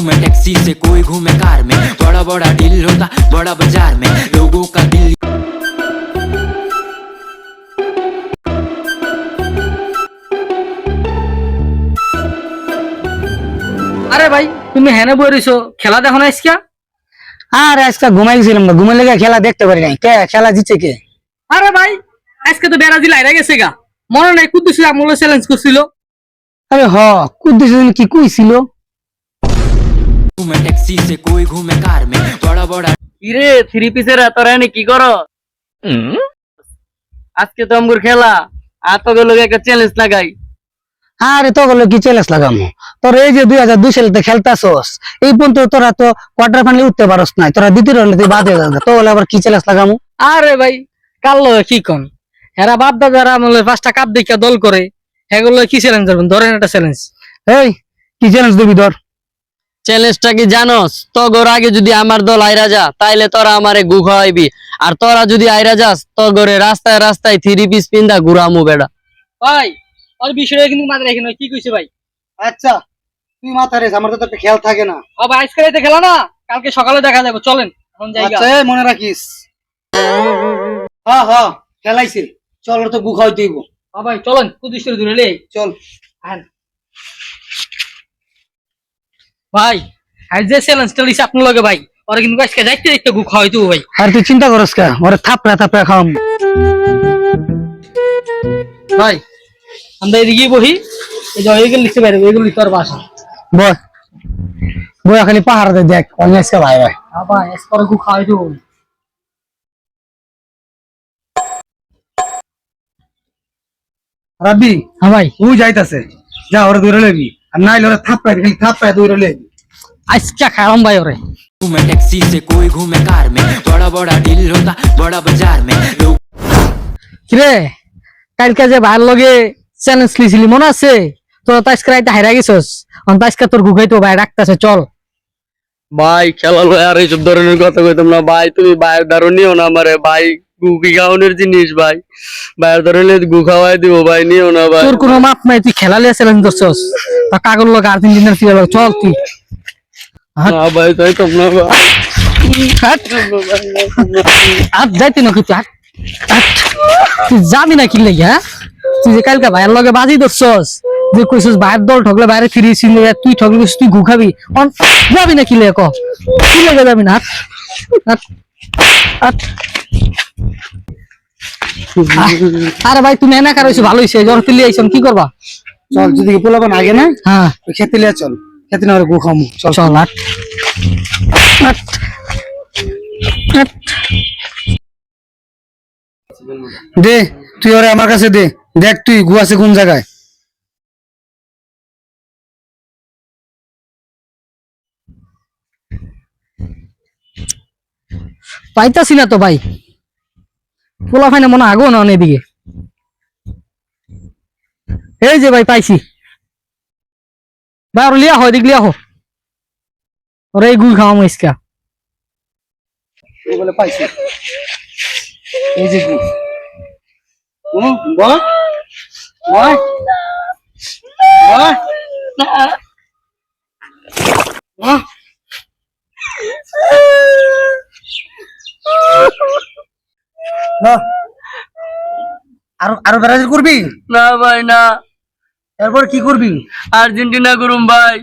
घूमे टैक्सी से कोई घूमे कार में, बड़ा बड़ा डील होता बड़ा बाजार में, लोगों का दिल। আরে ভাই তুমি হেনে বই রইছো, খেলা দেখো না আজকে? আর আজকে ঘুমাই গেছিলাম না, ঘুমাই লেগে খেলা দেখতে পারি নাই। কে খেলা জিতছে কে? আরে ভাই আজকে তো ব্রাজিল হাইরা গেছে গা, মনে নাই কুদ্দুস আমলে চ্যালেঞ্জ করছিল। আরে কুদ্দুস কি কইছিল? घूमे टैक्सी से कोई घूमे कार में, बड़ा बड़ा। কিরে থ্রি পিসের তোরা এনে কি করো? আজকে তো আমগুর খেলা, আতগুলো একটা চ্যালেঞ্জ লাগাই। আরে তো বলে কি চ্যালেঞ্জ লাগামু? তোর এই যে 2002 সালে খেলতাছস, এই পর্যন্ত তোরা তো কোয়ার্টার ফাইনালে উঠতে পারস নাই, তোরা দ্বিতীয় রাউন্ডে বাদ হয়ে যাবে, তো বলে আবার কি চ্যালেঞ্জ লাগামু? আরে ভাই কালো কি কোন, হেরা বাপ দাদারা আমলে 5টা কাপ দেখা দল করে, হেগুলো কি চ্যালেঞ্জ করবেন? ধরেন একটা চ্যালেঞ্জ। এই কি চ্যালেঞ্জ দিবি? ধর চ্যালেঞ্জটা কি জানোস? তগর আগে যদি আমার দল আইরা যা তাইলে তোরা আমারে গু খাওয়াইবি, আর তোরা যদি আইরা যাস তগরে রাস্তায় রাস্তায় থ্রি পিস পিন্দা ঘুরামু বেড়া। ভাই ওই বিষয়টা কিন্তু মাথায় রাখেন, কি কইছে ভাই? আচ্ছা তুই মাথা রেস, আমার তো একটা খেয়াল থাকে না। ভাই আজকে রাতে খেলা না, কালকে সকালে দেখা যাবে, চলেন এখন জায়গা। আচ্ছা মনে রাখিস। খেলাইছে, চল ওর তো গু খাওয়াই দিব। ভাই চলেন কুদ্দুস দূরে লে চল আহেন। ভাই আজ যে চ্যালেঞ্জটা লিছে আপনার লগে ভাই, ওরা কিন্তু আজকে যাইতে যাইতে গু খাওয়াই দেবো ভাই। আর তুই চিন্তা করস কা, ওরে থাপড়া থাপড়া খাওয়াম। ভাই আমরা এদিকে বহি, এই যে ওইগুলো লিখতে পারবে, এগুলো লিখতে পারবো আসা। বয় বয় খালি পাহাড়ে দেখ অনেক ভাই ভাই। ভাই এসপরে গু খাওয়াই দেবো। রাব্বি হ্যাঁ ভাই তুই যাইতাছে, যা ওরে দূরে লেবি, আর নাইলে ওরে থাপড়াই খালি থাপড়াই দূরে লেবি। আজকে খাওয়াম ভাই ওরে। घूमे टैक्सी से कोई घूमे कार में, बड़ा बड़ा डील होता बड़ा बाजार में, लोग। কিরে কালকে যে ভাইয়ের লগে চ্যালেঞ্জ লিছিলি মনে আছে? তোরা তো আজকে রাইতে হাইরা গেছস, আজকে তোর গু খাইতো ভাই ডাকতেছে, চল। ভাই খেলা লয় আর এইসব ধরনের কথা কইতাম না ভাই, তুমি ভাইয়ের দ্বারা নিও না আমারে ভাই, গুকি খাওয়ানোর জিনিস ভাই, ভাইয়ের দ্বারা গু খাওয়াই দিব ভাই, নিও না ভাই। তোর কোনো মাপ নাই, তুই খেলা লিয়ে চ্যালেঞ্জ করছস, তা কাগজ লোক আর্জেন্টিনার ফিরে চল তুই। না ভাই তাই তো না ভাই। আর যাইতি না তুই, তুই যাবি না কি লেগে? হ্যাঁ তুই যে কালকে ভাইয়ের লগে বাজি ধরছস, যে কইছস ভাইয়ের দল ঠকলে বাইরে ফিরিয়েছি, তুই ঠকলে তুই গু খাবি, যাবি না কি লেগে? ক কি লেগে যাবি না? আরে ভাই তুমি এনা কারো ভালো হয়েছে, জ্বর তুলি আইসন, কি করবা? চল যদি পোলাবান আগে না, হ্যাঁ খেতে লিয়া চল, খেতে না ওরে গু খামু। চল চল দে তুই ওরে আমার কাছে দে, দেখ তুই গু আছে কোন জায়গায়। পাইতাছি না তো ভাই, পোলা ফাইনা মনে আগো না এদিকে। এই যে ভাই পাইছি ভাই, ওর লিয়া হয় দিক লিয়া হো, ওরে এই গুল খাওয়াম ইসকা। বলে পাইছি, এই যে গু। বল বল বল আরো ব্রাজিল করবি? না ভাই না, এরপর কি করবি? আর্জেন্টিনা করুম ভাই।